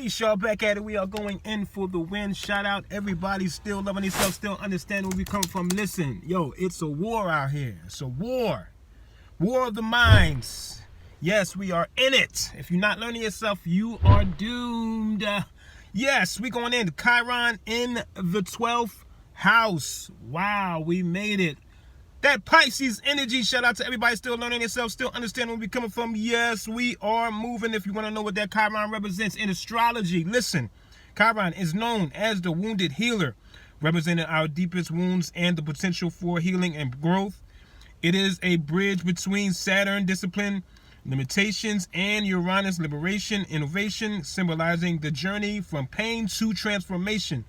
Peace, y'all. Back at it. We are going in for the win. Shout out everybody still loving themselves, still understanding where we come from. Listen, yo, it's a war out here. It's a war. War of the minds. Yes, we are in it. If you're not learning yourself, you are doomed. Yes, we going in. Chiron in the 12th house. Wow, we made it. That Pisces energy, shout out to everybody still learning themselves, still understanding where we're coming from. Yes, we are moving. If you want to know what that Chiron represents in astrology, listen. Chiron is known as the wounded healer, representing our deepest wounds and the potential for healing and growth. It is a bridge between Saturn, discipline, limitations, and Uranus, liberation, innovation, symbolizing the journey from pain to transformation.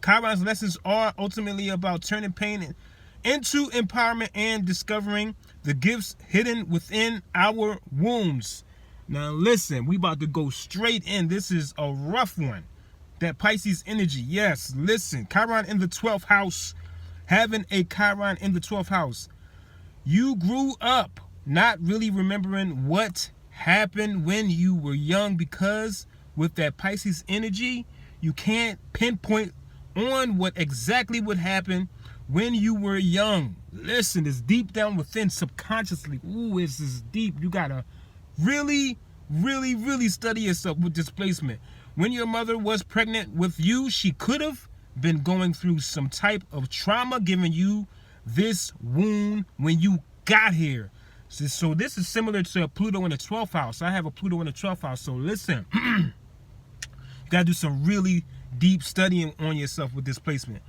Chiron's lessons are ultimately about turning pain into empowerment and discovering the gifts hidden within our wombs. Now listen, we about to go straight in. This is a rough one. That Pisces energy. Yes, listen. Chiron in the 12th house. Having a Chiron in the 12th house. You grew up not really remembering what happened when you were young, because with that Pisces energy, you can't pinpoint on what exactly would happen when you were young. Listen, it's deep down within subconsciously. Ooh, this is deep. You gotta really study yourself with displacement. When your mother was pregnant with you, she could have been going through some type of trauma, giving you this wound when you got here. So this is similar to Pluto in the 12th house. I have a Pluto in the 12th house. So listen, you gotta do some really deep studying on yourself with displacement.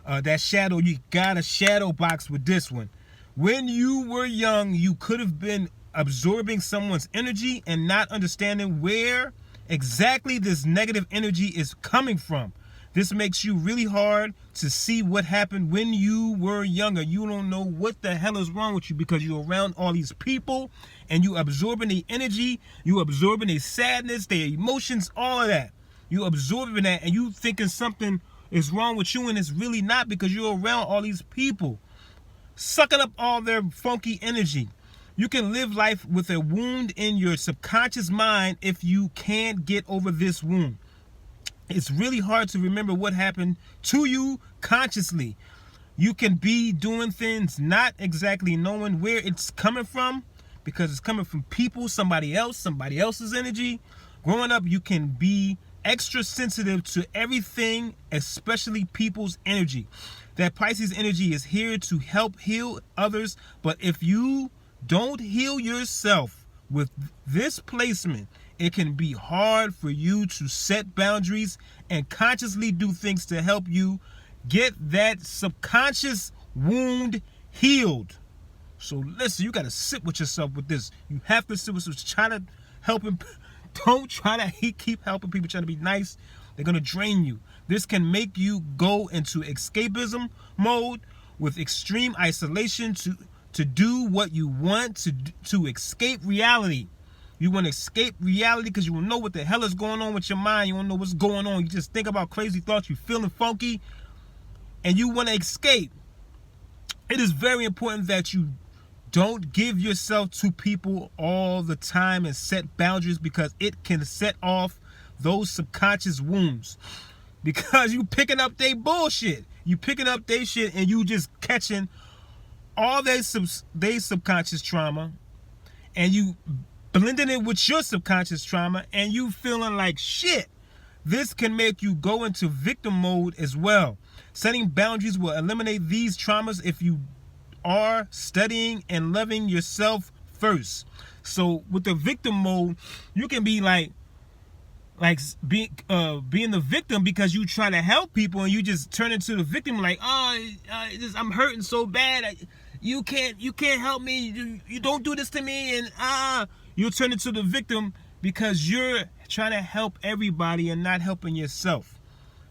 That shadow, you got a shadow box with this one. When you were young, you could have been absorbing someone's energy and not understanding where exactly this negative energy is coming from. This makes you really hard to see what happened when you were younger. You don't know what the hell is wrong with you because you're around all these people and you absorbing the energy, you absorbing their sadness, their emotions, all of that. You absorbing that and you thinking something is wrong with you, and it's really not, because you're around all these people sucking up all their funky energy. You can live life with a wound in your subconscious mind if you can't get over this wound. It's really hard to remember what happened to you consciously. You can be doing things not exactly knowing where it's coming from, because it's coming from people, somebody else's energy. Growing up, you can be extra sensitive to everything, especially people's energy. That Pisces energy is here to help heal others, but if you don't heal yourself with this placement, it can be hard for you to set boundaries and consciously do things to help you get that subconscious wound healed. So listen, you got to sit with yourself with this. You have to sit with yourself. Try to help him. Don't try to keep helping people, trying to be nice. They're going to drain you. This can make you go into escapism mode with extreme isolation to do what you want to escape reality. You want to escape reality because you don't know what the hell is going on with your mind. You don't know what's going on. You just think about crazy thoughts. You're feeling funky and you want to escape. It is very important that you don't give yourself to people all the time and set boundaries, because it can set off those subconscious wounds. Because you picking up their bullshit. You picking up their shit and you just catching all their subconscious trauma and you blending it with your subconscious trauma and you feeling like shit. This can make you go into victim mode as well. Setting boundaries will eliminate these traumas if you are studying and loving yourself first. So with the victim mode, you can be being the victim because you try to help people and you just turn into the victim, like, I'm hurting so bad, you can't help me, you don't do this to me, and you turn into the victim because you're trying to help everybody and not helping yourself.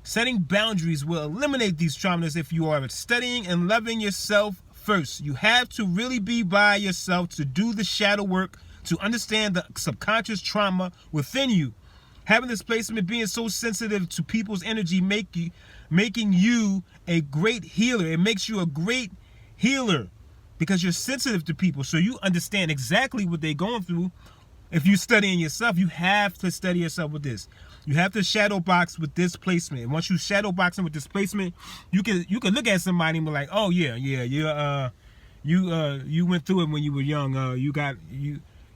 Setting boundaries will eliminate these traumas if you are studying and loving yourself first. You have to really be by yourself to do the shadow work, to understand the subconscious trauma within you. Having this placement, being so sensitive to people's energy, making you a great healer. It makes you a great healer because you're sensitive to people, so you understand exactly what they're going through If you're studying yourself, you have to study yourself with this. You have to shadow box with this placement. And once you shadow boxing with this placement, you can look at somebody and be like, oh yeah, you went through it when you were young.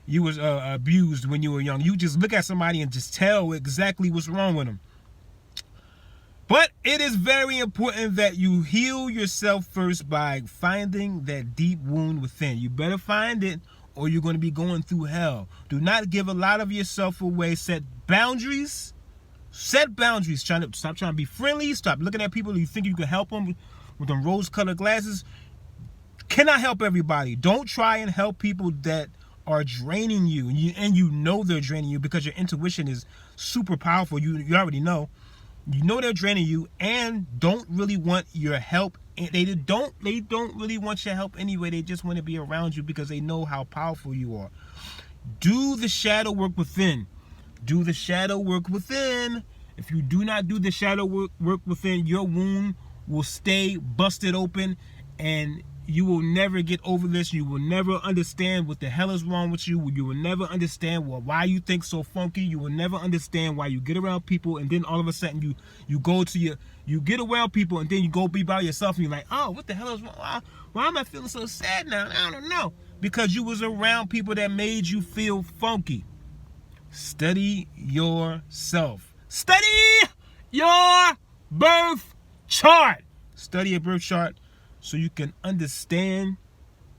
You was abused when you were young. You just look at somebody and just tell exactly what's wrong with them. But it is very important that you heal yourself first by finding that deep wound within. You better find it, or you're going to be going through hell. Do not give a lot of yourself away. Set boundaries. Set boundaries. Stop trying to be friendly. Stop looking at people you think you can help them with them rose-colored glasses. Cannot help everybody. Don't try and help people that are draining you, and you know they're draining you because your intuition is super powerful. You already know. You know they're draining you and don't really want your help. They don't really want your help anyway. They just want to be around you because they know how powerful you are. Do the shadow work within. Do the shadow work within. If you do not do the shadow work within, your wound will stay busted open, and you will never get over this. You will never understand what the hell is wrong with you. You will never understand why you think so funky. You will never understand why you get around people and then all of a sudden you get around people and then you go be by yourself and you're like, oh, what the hell is wrong? Why am I feeling so sad now? I don't know. Because you was around people that made you feel funky. Study yourself. Study your birth chart. Study your birth chart so you can understand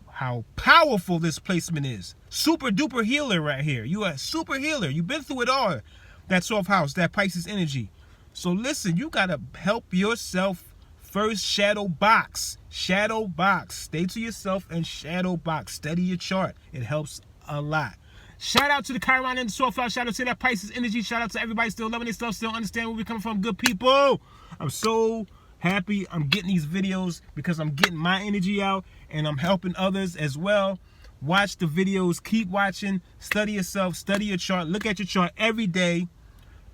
how powerful this placement is. Super duper healer right here. You are a super healer. You've been through it all. That 12th house, that Pisces energy. So listen, you got to help yourself first. Shadow box. Shadow box. Stay to yourself and shadow box. Study your chart. It helps a lot. Shout out to the Chiron and the 12th house. Shout out to that Pisces energy. Shout out to everybody still loving this stuff, still understand where we're coming from. Good people. I'm so happy I'm getting these videos because I'm getting my energy out and I'm helping others as well. Watch the videos, keep watching, study yourself, study your chart, look at your chart every day.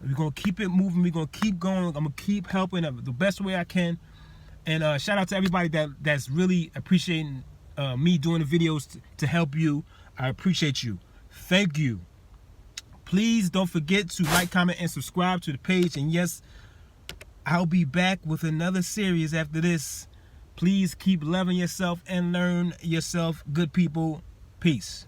We're going to keep it moving, we're going to keep going, I'm going to keep helping the best way I can. And shout out to everybody that's really appreciating me doing the videos to help you. I appreciate you. Thank you. Please don't forget to like, comment, and subscribe to the page. And yes, I'll be back with another series after this. Please keep loving yourself and learn yourself, good people. Peace.